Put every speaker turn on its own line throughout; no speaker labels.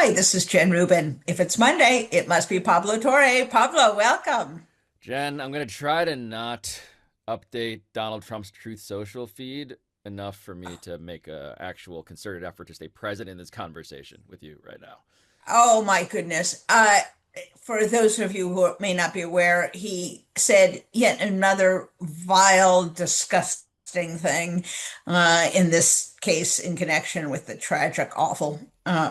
Hi, this is Jen Rubin. If it's Monday, it must be Pablo Torre. Pablo, welcome.
Jen, I'm going to try to not update Donald Trump's Truth Social feed enough for me to make a actual concerted effort to stay present in this conversation with you right now.
Oh my goodness. For those of you who may not be aware, he said yet another vile, disgusting thing, in this case in connection with the tragic, awful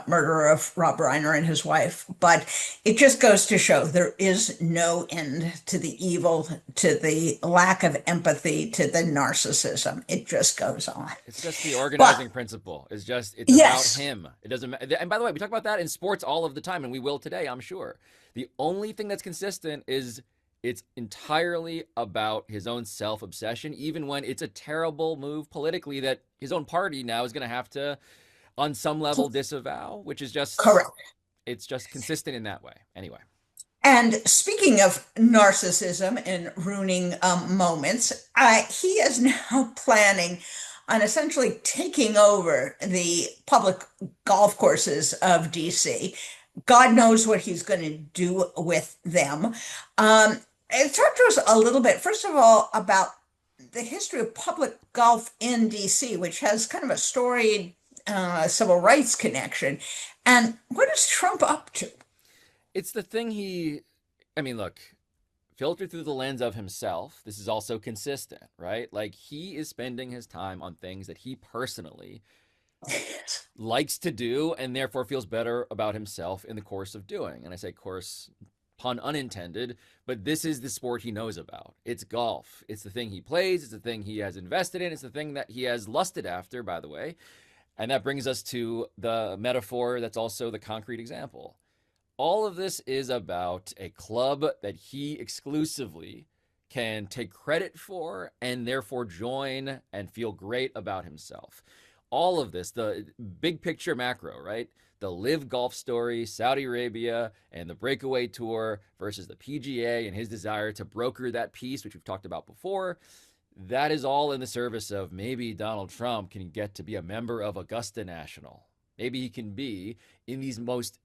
murder of Rob Reiner and his wife. But it just goes to show there is no end to the evil, to the lack of empathy, to the narcissism. It just goes on.
It's just the
But
organizing principle. It's about
yes,
him. It doesn't matter. And by the way, we talk about that in sports all of the time, and we will today, I'm sure. The only thing that's consistent is it's entirely about his own self obsession, even when it's a terrible move politically that his own party now is going to have to, on some level, disavow, which is just,
correct.
it's just consistent in that way. Anyway.
And speaking of narcissism and ruining moments, he is now planning on essentially taking over the public golf courses of DC. God knows what he's going to do with them. Talk to us a little bit, first of all, about the history of public golf in DC, which has kind of a storied civil rights connection. And what is Trump up to?
It's the thing I mean, look, filtered through the lens of himself, this is also consistent, right? Like he is spending his time on things that he personally likes to do and therefore feels better about himself in the course of doing. And I say course, pun unintended, but this is the sport he knows about. It's golf. It's the thing he plays. It's the thing he has invested in. It's the thing that he has lusted after, by the way. And that brings us to the metaphor that's also the concrete example. All of this is about a club that he exclusively can take credit for and therefore join and feel great about himself. All of this, the big picture macro, right? The live golf story, Saudi Arabia, and the breakaway tour versus the PGA and his desire to broker that peace, which we've talked about before. That is all in the service of maybe Donald Trump can get to be a member of Augusta National. Maybe he can be in these most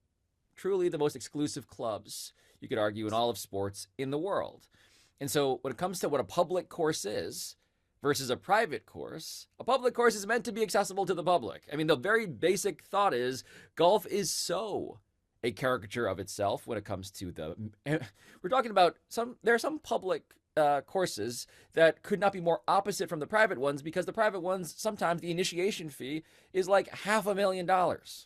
truly the most exclusive clubs, you could argue, in all of sports in the world. And so when it comes to what a public course is versus a private course, a public course is meant to be accessible to the public. I mean, the very basic thought is golf is so a caricature of itself when it comes to we're talking about there are some public courses that could not be more opposite from the private ones because the private ones, sometimes the initiation fee is like $500,000.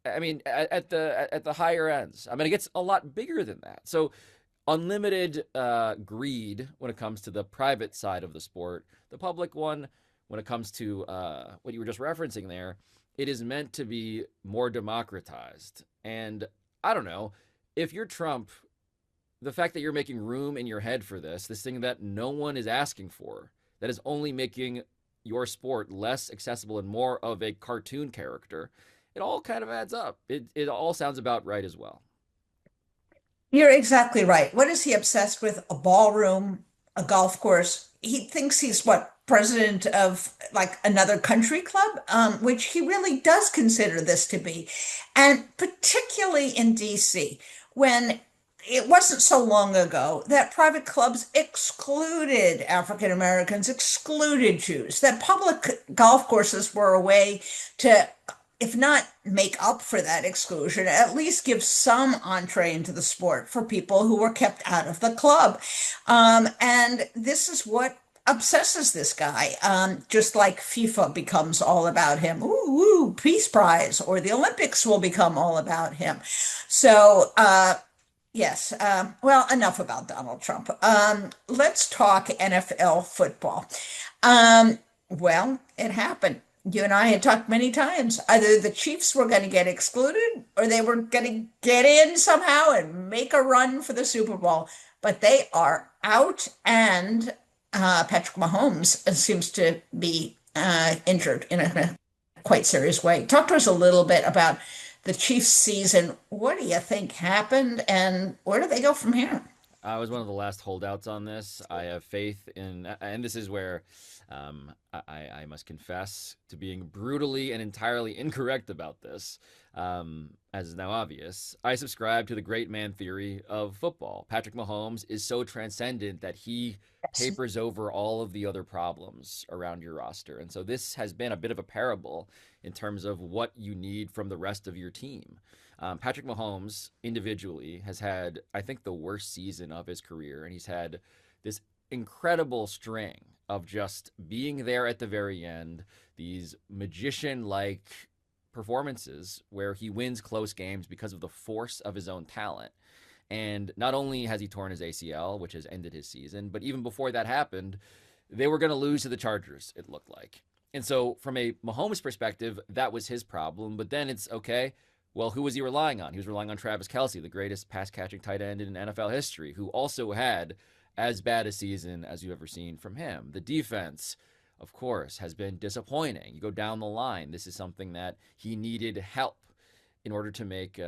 I mean, at the higher ends. I mean, it gets a lot bigger than that. So, unlimited greed when it comes to the private side of the sport. The public one, when it comes to what you were just referencing there, it is meant to be more democratized. And I don't know if you're Trump, the fact that you're making room in your head for this thing that no one is asking for, that is only making your sport less accessible and more of a cartoon character, it all kind of adds up. It all sounds about right as well.
You're exactly right. What is he obsessed with? A ballroom, a golf course. He thinks he's what, president of like another country club, which he really does consider this to be. And particularly in DC, when it wasn't so long ago that private clubs excluded African Americans, excluded Jews, that public golf courses were a way to, if not make up for that exclusion, at least give some entree into the sport for people who were kept out of the club. And this is what obsesses this guy, just like FIFA becomes all about him. Ooh, ooh, Peace Prize, or the Olympics will become all about him. So, yes, well, enough about Donald Trump. Let's talk NFL football. Well, it happened. You and I had talked many times. Either the Chiefs were going to get excluded or they were going to get in somehow and make a run for the Super Bowl. But they are out, and Patrick Mahomes seems to be injured in a quite serious way. Talk to us a little bit about the Chiefs season. What do you think happened, and where do they go from here?
I was one of the last holdouts on this. I have faith in, and this is where I must confess to being brutally and entirely incorrect about this, as is now obvious. I subscribe to the great man theory of football. Patrick Mahomes is so transcendent that he papers over all of the other problems around your roster. And so this has been a bit of a parable in terms of what you need from the rest of your team. Patrick Mahomes individually has had, I think, the worst season of his career, and he's had this incredible string of just being there at the very end, these magician like performances where he wins close games because of the force of his own talent. And not only has he torn his ACL, which has ended his season, but even before that happened, they were going to lose to the Chargers, it looked like. And so, from a Mahomes perspective, that was his problem. But then it's okay. Well, who was he relying on? He was relying on Travis Kelce, the greatest pass catching tight end in NFL history, who also had as bad a season as you've ever seen from him. The defense, of course, has been disappointing. You go down the line. This is something that he needed help in order to make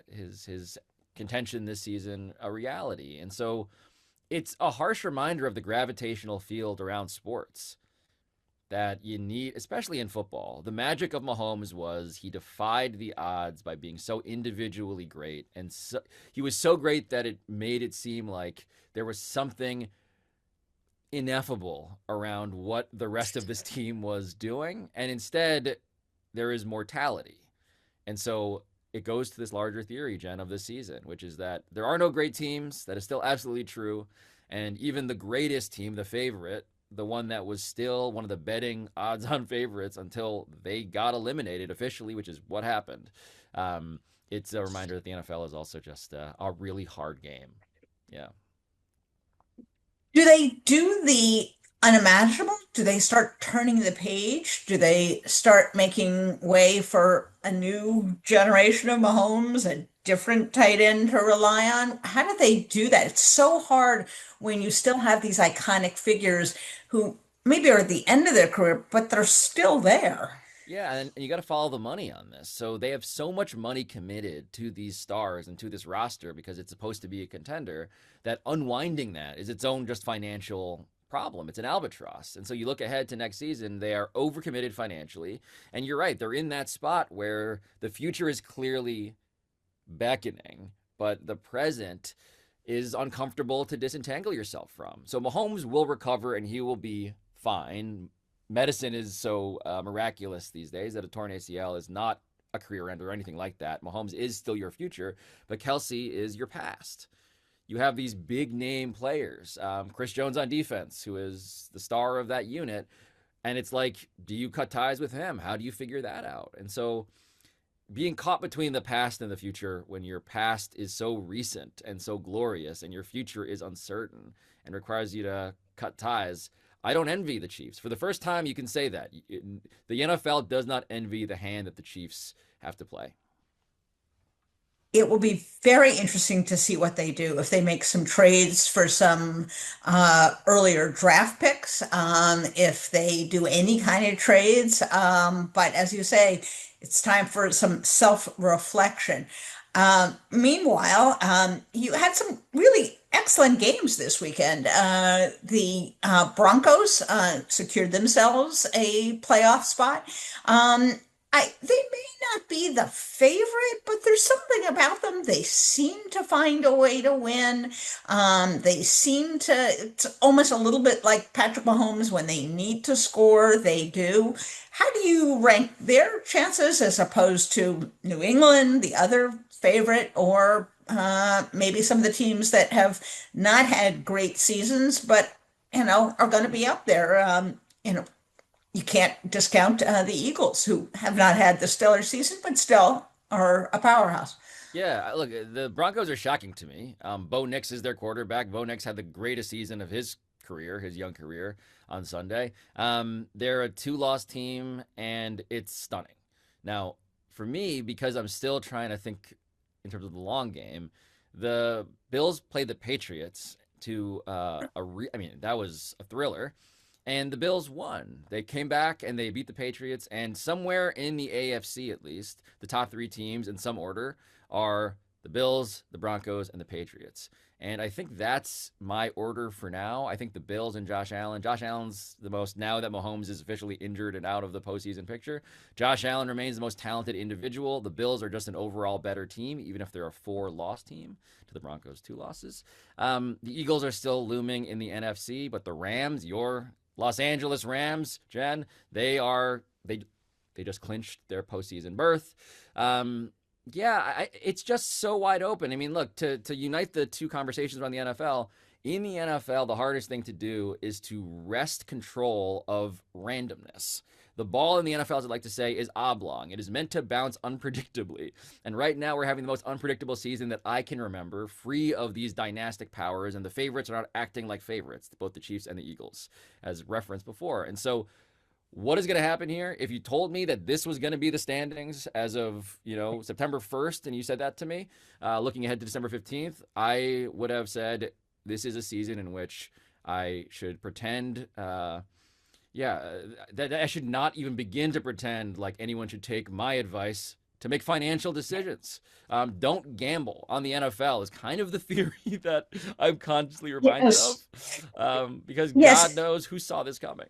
his contention this season a reality. And so it's a harsh reminder of the gravitational field around sports that you need, especially in football. The magic of Mahomes was he defied the odds by being so individually great. And so, he was so great that it made it seem like there was something ineffable around what the rest of this team was doing. And instead, there is mortality. And so it goes to this larger theory, Jen, of this season, which is that there are no great teams. That is still absolutely true. And even the greatest team, the favorite, the one that was still one of the betting odds-on favorites until they got eliminated officially, which is what happened. It's a reminder that the NFL is also just a really hard game. Yeah.
Do they do the unimaginable? Do they start turning the page? Do they start making way for a new generation of Mahomes, a different tight end to rely on? How do they do that? It's so hard when you still have these iconic figures who maybe are at the end of their career, but they're still there.
Yeah, and you got to follow the money on this. So they have so much money committed to these stars and to this roster because it's supposed to be a contender that unwinding that is its own just financial problem. It's an albatross. And so you look ahead to next season, they are overcommitted financially. And you're right, they're in that spot where the future is clearly beckoning, but the present is uncomfortable to disentangle yourself from. So Mahomes will recover and he will be fine. Medicine is so miraculous these days that a torn ACL is not a career ender or anything like that. Mahomes is still your future, but Kelce is your past. You have these big name players, Chris Jones on defense, who is the star of that unit. And it's like, do you cut ties with him? How do you figure that out? And so being caught between the past and the future when your past is so recent and so glorious and your future is uncertain and requires you to cut ties. I don't envy the Chiefs. For the first time, you can say that. The NFL does not envy the hand that the Chiefs have to play.
It will be very interesting to see what they do if they make some trades for some earlier draft picks, if they do any kind of trades. But as you say, it's time for some self-reflection. Meanwhile, you had some really excellent games this weekend. The Broncos secured themselves a playoff spot. They may not be the favorite, but there's something about them. They seem to find a way to win. They seem to, it's almost a little bit like Patrick Mahomes when they need to score, they do. How do you rank their chances as opposed to New England, the other favorite, or maybe some of the teams that have not had great seasons, but are going to be up there? You can't discount the Eagles, who have not had the stellar season, but still are a powerhouse.
Yeah, look, the Broncos are shocking to me. Bo Nix is their quarterback. Bo Nix had the greatest season of his career, his young career, on Sunday. They're a two-loss team, and it's stunning. Now, for me, because I'm still trying to think in terms of the long game, the Bills played the Patriots to I mean, that was a thriller. And the Bills won. They came back and they beat the Patriots. And somewhere in the AFC, at least, the top three teams in some order are the Bills, the Broncos, and the Patriots. And I think that's my order for now. I think the Bills and Josh Allen. Josh Allen's the most, now that Mahomes is officially injured and out of the postseason picture. Josh Allen remains the most talented individual. The Bills are just an overall better team, even if they're a 4-loss team to the Broncos' 2 losses. The Eagles are still looming in the NFC, but the Rams, your Los Angeles Rams, Jen, they just clinched their postseason berth. It's just so wide open. I mean, look, to unite the two conversations around the NFL, in the NFL, the hardest thing to do is to wrest control of randomness. The ball in the NFL, as I like to say, is oblong. It is meant to bounce unpredictably. And right now, we're having the most unpredictable season that I can remember, free of these dynastic powers, and the favorites are not acting like favorites, both the Chiefs and the Eagles, as referenced before. And so, what is going to happen here? If you told me that this was going to be the standings as of, September 1st, and you said that to me, looking ahead to December 15th, I would have said this is a season in which I should pretend, that I should not even begin to pretend like anyone should take my advice to make financial decisions. Don't gamble on the NFL is kind of the theory that I'm consciously reminded
Yes.
of, because God
Yes.
knows who saw this coming.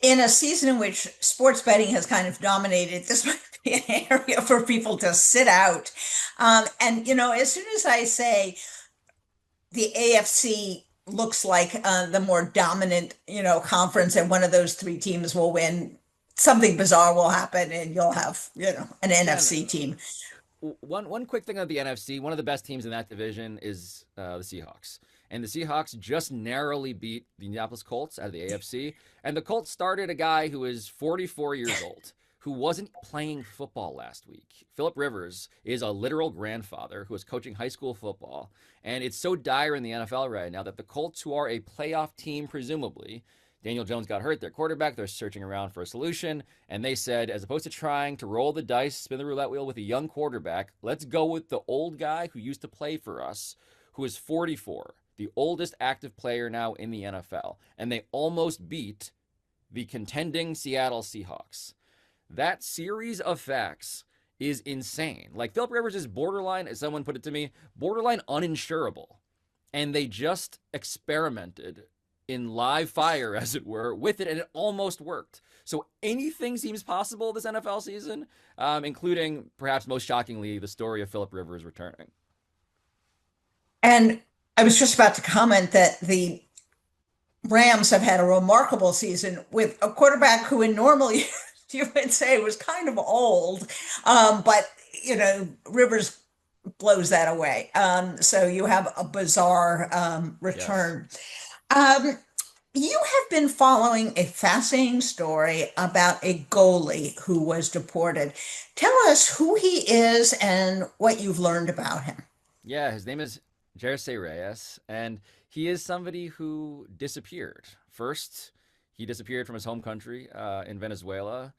In a season in which sports betting has kind of dominated, this might be an area for people to sit out. As soon as I say the AFC looks like the more dominant, conference, and one of those three teams will win, something bizarre will happen, and you'll have, an
Jen,
NFC team.
one quick thing on the NFC. One of the best teams in that division is the Seahawks, and the Seahawks just narrowly beat the Indianapolis Colts out of the AFC. And the Colts started a guy who is 44 years old, who wasn't playing football last week. Philip Rivers is a literal grandfather who is coaching high school football, and it's so dire in the NFL right now that the Colts, who are a playoff team presumably, Daniel Jones got hurt, their quarterback. They're searching around for a solution. And they said, as opposed to trying to roll the dice, spin the roulette wheel with a young quarterback, let's go with the old guy who used to play for us, who is 44, the oldest active player now in the NFL. And they almost beat the contending Seattle Seahawks. That series of facts is insane. Like, Philip Rivers is borderline, as someone put it to me, borderline uninsurable. And they just experimented in live fire, as it were, with it, and it almost worked. So anything seems possible this NFL season, including, perhaps most shockingly, the story of Philip Rivers returning.
And I was just about to comment that the Rams have had a remarkable season with a quarterback who, in normal years, you would say was kind of old, but Rivers blows that away. So you have a bizarre
Yes.
return. Um, you have been following a fascinating story about a goalie who was deported. Tell us who he is and what you've learned about him.
Yeah, his name is Jerce Reyes, and he is somebody who disappeared. First, he disappeared from his home country in Venezuela.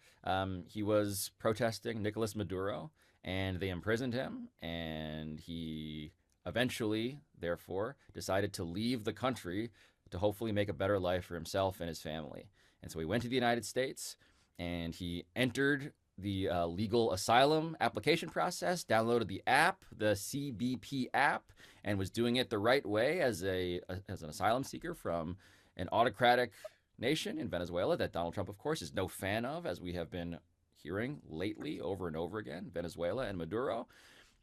He was protesting Nicolas Maduro, and they imprisoned him, and he eventually, therefore, decided to leave the country to hopefully make a better life for himself and his family. And so he went to the United States, and he entered the legal asylum application process, downloaded the app, the CBP app, and was doing it the right way as an asylum seeker from an autocratic nation in Venezuela that Donald Trump, of course, is no fan of, as we have been hearing lately over and over again, Venezuela and Maduro.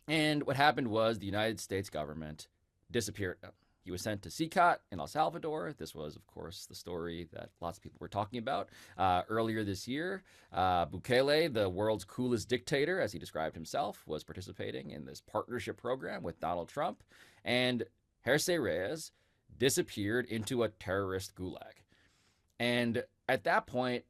And what happened was the United States government disappeared him. He was sent to CECOT in El Salvador. This was, of course, the story that lots of people were talking about earlier this year. Bukele, the world's coolest dictator, as he described himself, was participating in this partnership program with Donald Trump. And Jerce Reyes disappeared into a terrorist gulag. And at that point,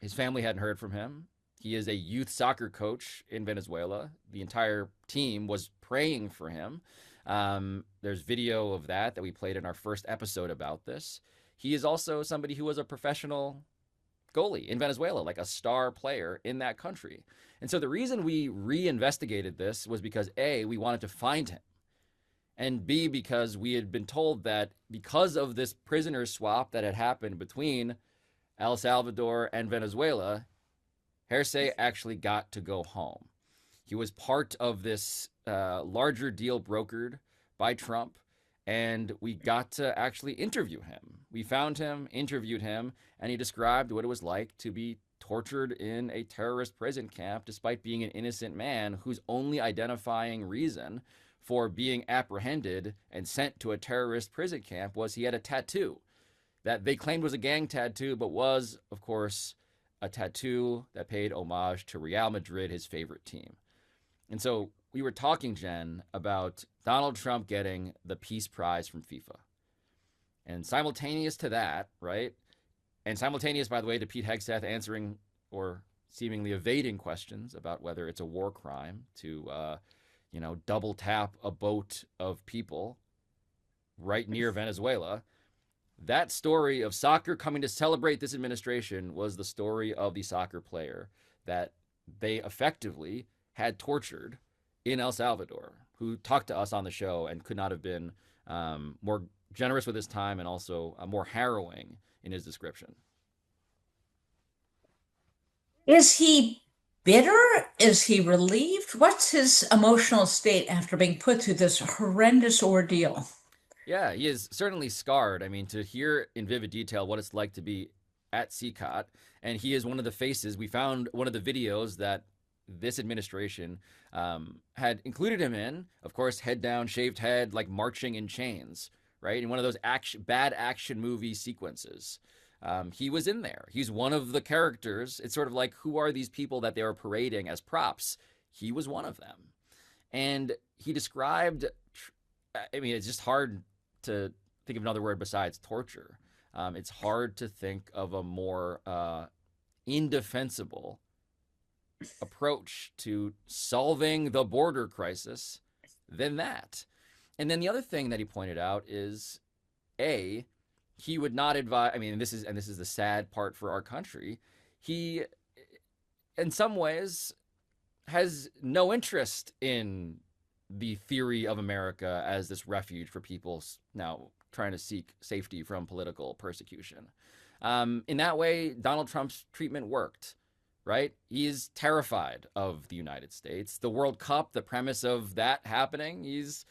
his family hadn't heard from him. He is a youth soccer coach in Venezuela. The entire team was praying for him. There's video of that we played in our first episode about this. He is also somebody who was a professional goalie in Venezuela, like a star player in that country. And so the reason we reinvestigated this was because A, we wanted to find him, and B, because we had been told that because of this prisoner swap that had happened between El Salvador and Venezuela, Jerce actually got to go home. He was part of this larger deal brokered by Trump, and we got to actually interview him. We found him, interviewed him, and he described what it was like to be tortured in a terrorist prison camp despite being an innocent man whose only identifying reason for being apprehended and sent to a terrorist prison camp was he had a tattoo that they claimed was a gang tattoo, but was, of course, a tattoo that paid homage to Real Madrid, his favorite team. And so we were talking, Jen, about Donald Trump getting the Peace Prize from FIFA. And simultaneous to that, right? And simultaneous, by the way, to Pete Hegseth answering or seemingly evading questions about whether it's a war crime to, double tap a boat of people right near Venezuela. That story of soccer coming to celebrate this administration was the story of the soccer player that they effectively had tortured in El Salvador, who talked to us on the show and could not have been more generous with his time and also more harrowing in his description.
Is he bitter? Is he relieved? What's his emotional state after being put through this horrendous ordeal?
Yeah, he is certainly scarred. I mean, to hear in vivid detail what it's like to be at CECOT, and he is one of the faces. We found one of the videos that this administration had included him in. Of course, head down, shaved head, like marching in chains, right? In one of those bad action movie sequences. He was in there. He's one of the characters. It's sort of like, who are these people that they were parading as props? He was one of them. And he described, I mean, it's just hard to think of another word besides torture. It's hard to think of a more indefensible approach to solving the border crisis than that. And then the other thing that he pointed out is, A, he would not advise. I mean, this is the sad part for our country. He, in some ways, has no interest in the theory of America as this refuge for people now trying to seek safety from political persecution. In that way, Donald Trump's treatment worked, right? He is terrified of the United States. The World Cup, the premise of that happening, he's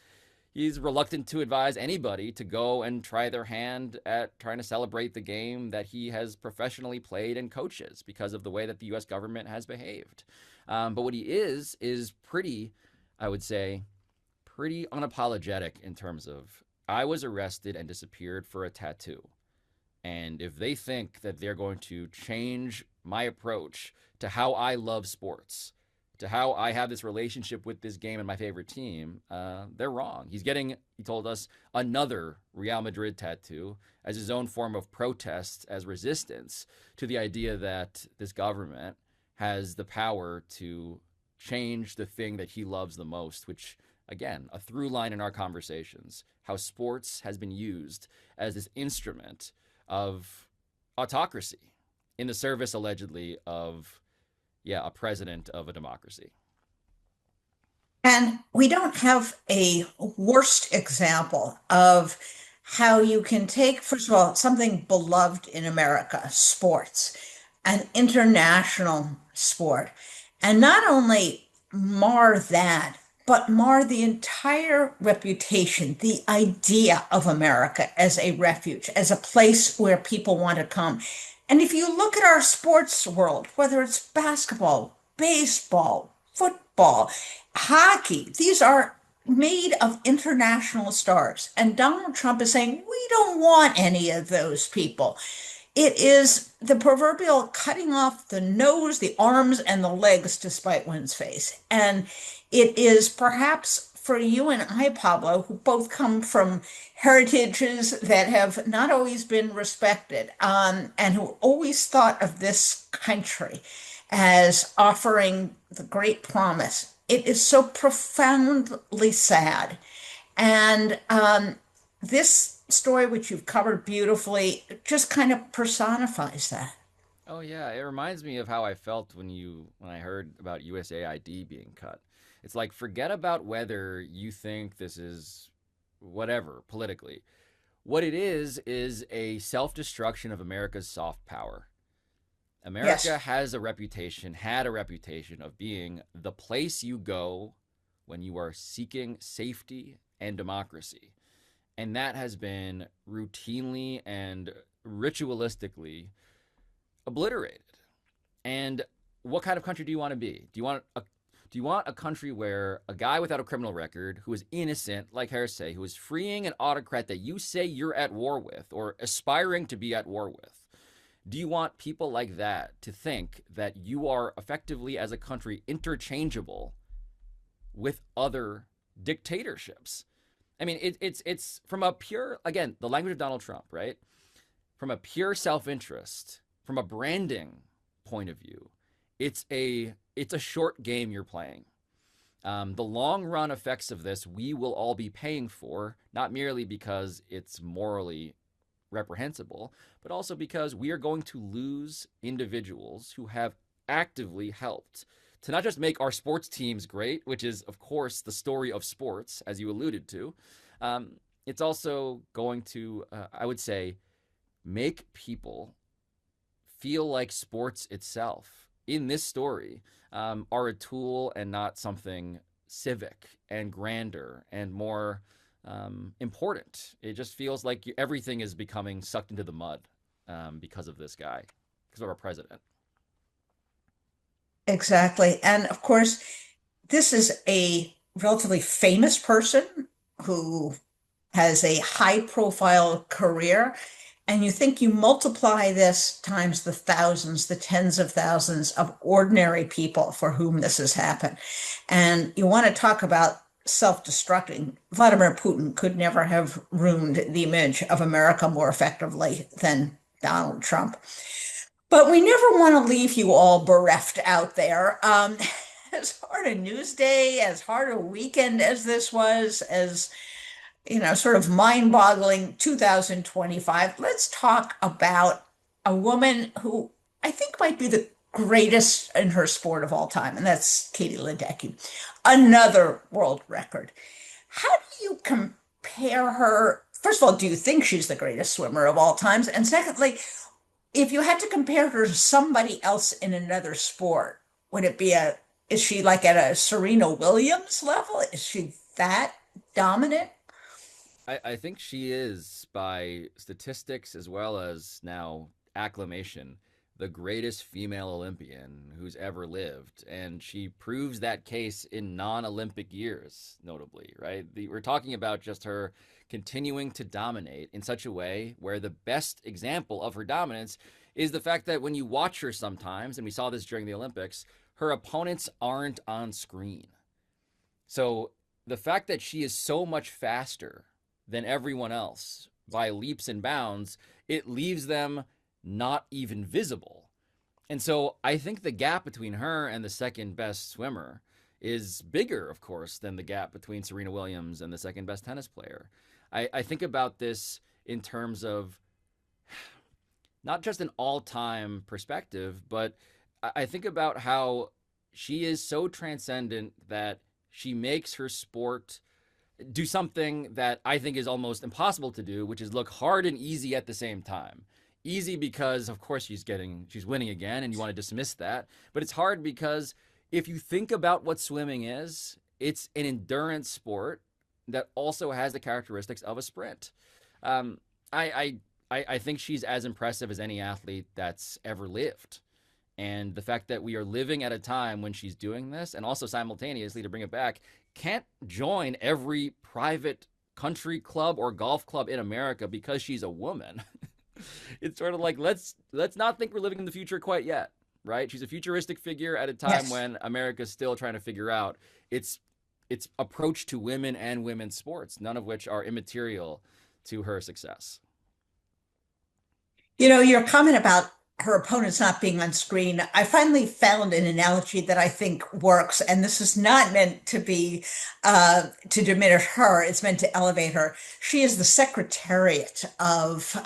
reluctant to advise anybody to go and try their hand at trying to celebrate the game that he has professionally played and coaches because of the way that the U.S. government has behaved. But what he is pretty, I would say, pretty unapologetic in terms of, I was arrested and disappeared for a tattoo. And if they think that they're going to change my approach to how I love sports, to how I have this relationship with this game and my favorite team, they're wrong. He's getting, he told us, another Real Madrid tattoo as his own form of protest, as resistance to the idea that this government has the power to change the thing that he loves the most, which, again, a through line in our conversations, how sports has been used as this instrument of autocracy in the service, allegedly, of a president of a democracy.
And we don't have a worst example of how you can take, first of all, something beloved in America, sports, an international sport, and not only mar that, but mar the entire reputation, the idea of America as a refuge, as a place where people want to come. And if you look at our sports world, whether it's basketball, baseball, football, hockey, these are made of international stars. And Donald Trump is saying, we don't want any of those people. It is the proverbial cutting off the nose, the arms, and the legs to spite one's face. And it is perhaps for you and I, Pablo, who both come from heritages that have not always been respected, and who always thought of this country as offering the great promise. It is so profoundly sad. And this story, which you've covered beautifully, just kind of personifies that.
Oh yeah, it reminds me of how I felt when I heard about USAID being cut. It's like, forget about whether you think this is whatever politically. What it is a self-destruction of America's soft power. America
Yes.
has a reputation, had a reputation of being the place you go when you are seeking safety and democracy. And that has been routinely and ritualistically obliterated. And what kind of country do you want to be? Do you want a country where a guy without a criminal record, who is innocent, like Jerce, who is freeing an autocrat that you say you're at war with or aspiring to be at war with, do you want people like that to think that you are effectively, as a country, interchangeable with other dictatorships? I mean, it's from a pure, again, the language of Donald Trump, right? From a pure self-interest, from a branding point of view, it's a short game you're playing. The long run effects of this we will all be paying for, not merely because it's morally reprehensible, but also because we are going to lose individuals who have actively helped to not just make our sports teams great, which is, of course, the story of sports, as you alluded to. Um, it's also going to, I would say, make people feel like sports itself in this story are a tool and not something civic and grander and more important. It just feels like everything is becoming sucked into the mud because of this guy, because of our president.
Exactly. And of course, this is a relatively famous person who has a high profile career. And you think you multiply this times the thousands, the tens of thousands of ordinary people for whom this has happened. And you want to talk about self-destructing. Vladimir Putin could never have ruined the image of America more effectively than Donald Trump. But we never want to leave you all bereft out there. As hard a news day, as hard a weekend as this was, as sort of mind-boggling 2025, let's talk about a woman who I think might be the greatest in her sport of all time, and that's Katie Ledecky. Another world record. How do you compare her? First of all, do you think she's the greatest swimmer of all times? And secondly, if you had to compare her to somebody else in another sport, would it be is she like at a Serena Williams level? Is she that dominant?
I think she is, by statistics as well as now acclamation, the greatest female Olympian who's ever lived. And she proves that case in non Olympic years, notably, right? We're talking about just her continuing to dominate in such a way where the best example of her dominance is the fact that when you watch her sometimes, and we saw this during the Olympics, her opponents aren't on screen. So the fact that she is so much faster than everyone else by leaps and bounds, it leaves them not even visible. And so I think the gap between her and the second best swimmer is bigger, of course, than the gap between Serena Williams and the second best tennis player. I think about this in terms of not just an all time perspective, but I think about how she is so transcendent that she makes her sport do something that I think is almost impossible to do, which is look hard and easy at the same time. Easy because, of course, she's winning again, and you want to dismiss that. But it's hard because if you think about what swimming is, it's an endurance sport that also has the characteristics of a sprint. Um, I think she's as impressive as any athlete that's ever lived. And the fact that we are living at a time when she's doing this, and also simultaneously, to bring it back, can't join every private country club or golf club in America because she's a woman. It's sort of like let's not think we're living in the future quite yet, right? She's a futuristic figure at a time
Yes.
when America's still trying to figure out its approach to women and women's sports, none of which are immaterial to her success.
Your comment about her opponents not being on screen, I finally found an analogy that I think works. And this is not meant to be to diminish her, it's meant to elevate her. She is the secretariat of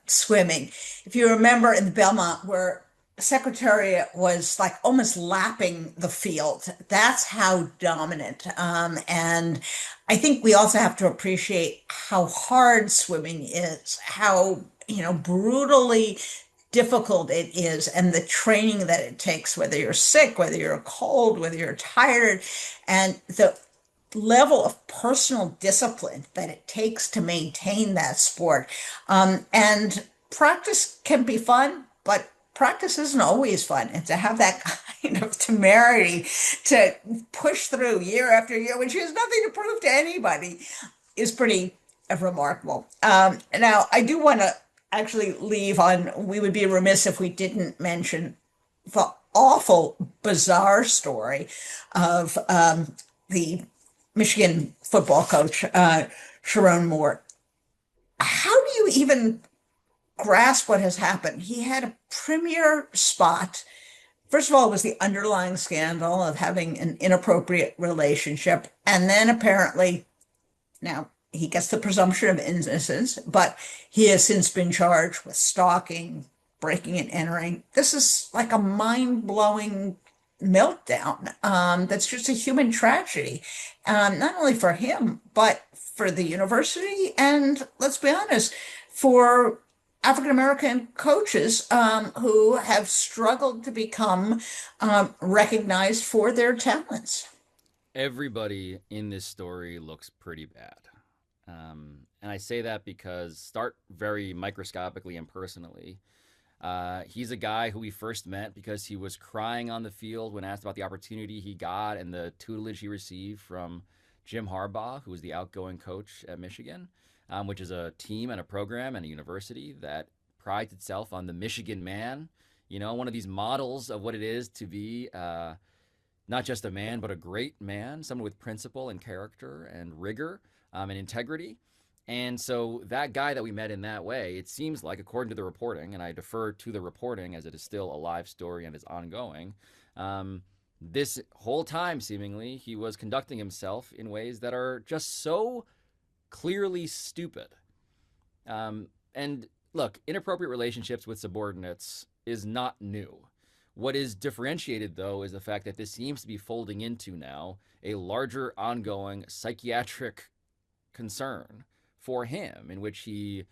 swimming. If you remember in the Belmont, where Secretariat was like almost lapping the field. That's how dominant. And I think we also have to appreciate how hard swimming is, how, brutally difficult it is and the training that it takes, whether you're sick, whether you're cold, whether you're tired, and the level of personal discipline that it takes to maintain that sport. And practice can be fun, but practice isn't always fun. And to have that kind of temerity to push through year after year, which has nothing to prove to anybody, is pretty remarkable. Now, I do want to actually leave on, we would be remiss if we didn't mention the awful, bizarre story of the Michigan football coach, Sharon Moore. How do you even grasp what has happened? He had a premier spot. First of all, it was the underlying scandal of having an inappropriate relationship. And then apparently, now he gets the presumption of innocence, but he has since been charged with stalking, breaking and entering. This is like a mind-blowing meltdown. That's just a human tragedy, not only for him, but for the university. And let's be honest, for African American coaches who have struggled to become recognized for their talents.
Everybody in this story looks pretty bad. And I say that because, start very microscopically and personally. He's a guy who we first met because he was crying on the field when asked about the opportunity he got and the tutelage he received from Jim Harbaugh, who was the outgoing coach at Michigan, which is a team and a program and a university that prides itself on the Michigan man. You know, one of these models of what it is to be not just a man, but a great man, someone with principle and character and rigor and integrity. And so that guy that we met in that way, it seems like, according to the reporting, and I defer to the reporting as it is still a live story and is ongoing, this whole time, seemingly, he was conducting himself in ways that are just so clearly stupid. And look, inappropriate relationships with subordinates is not new. What is differentiated, though, is the fact that this seems to be folding into now a larger ongoing psychiatric concern for him, in which he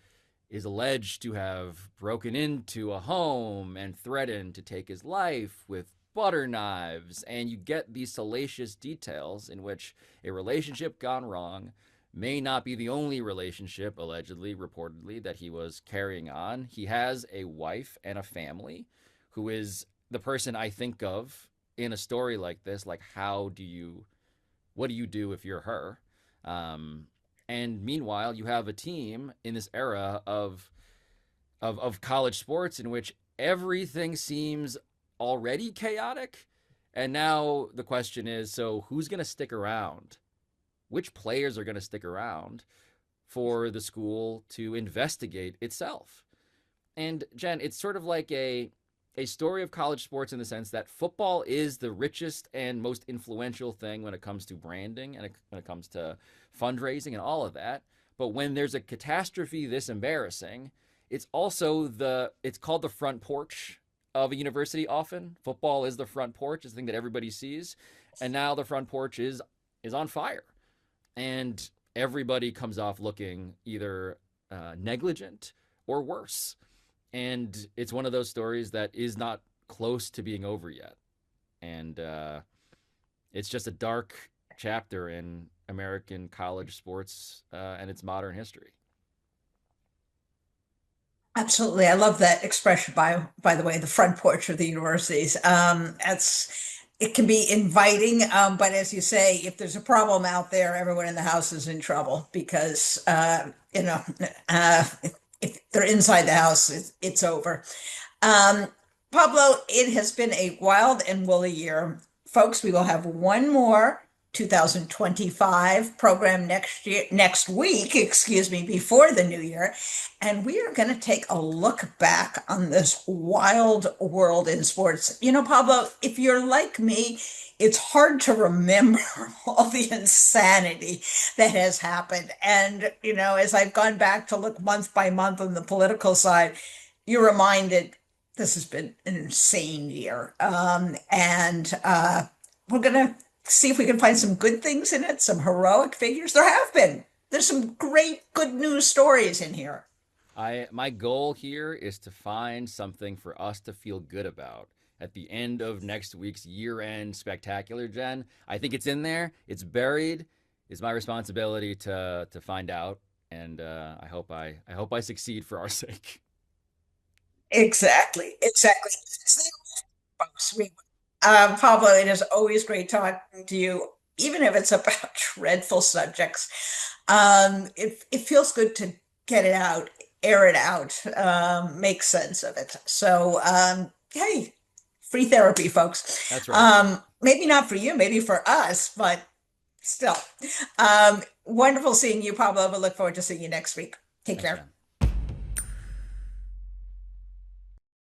is alleged to have broken into a home and threatened to take his life with butter knives. And you get these salacious details in which a relationship gone wrong may not be the only relationship, allegedly, reportedly, that he was carrying on. He has a wife and a family who is the person I think of in a story like this. Like, what do you do if you're her? And meanwhile, you have a team in this era of college sports in which everything seems already chaotic. And now the question is, so who's going to stick around? Which players are going to stick around for the school to investigate itself? And Jen, it's sort of like a story of college sports in the sense that football is the richest and most influential thing when it comes to branding and when it comes to fundraising and all of that. But when there's a catastrophe this embarrassing, it's called the front porch of a university often. Football is the front porch, is the thing that everybody sees. And now the front porch is on fire. And everybody comes off looking either negligent or worse. And it's one of those stories that is not close to being over yet. And it's just a dark chapter in American college sports and its modern history.
Absolutely. I love that expression by the way, the front porch of the universities. It can be inviting, but as you say, if there's a problem out there, everyone in the house is in trouble because if they're inside the house, it's over. Um, Pablo, it has been a wild and woolly year. Folks, we will have one more 2025 program next week, excuse me, before the new year. And we are going to take a look back on this wild world in sports. You know, Pablo, if you're like me, it's hard to remember all the insanity that has happened. And, as I've gone back to look month by month on the political side, you're reminded this has been an insane year. And we're going to see if we can find some good things in it, some heroic figures. There have been. There's some great good news stories in here.
My goal here is to find something for us to feel good about at the end of next week's year-end spectacular, Jen. I think it's in there. It's buried. It's my responsibility to find out, and I hope I succeed for our sake.
Exactly, exactly. Stay well, folks. Pablo, it is always great talking to you, even if it's about dreadful subjects. It feels good to get it out, air it out, make sense of it. So, hey, free therapy, folks.
That's right.
Maybe not for you, maybe for us, but still. Wonderful seeing you, Pablo. But look forward to seeing you next week. Take
Thanks,
care.
Jen.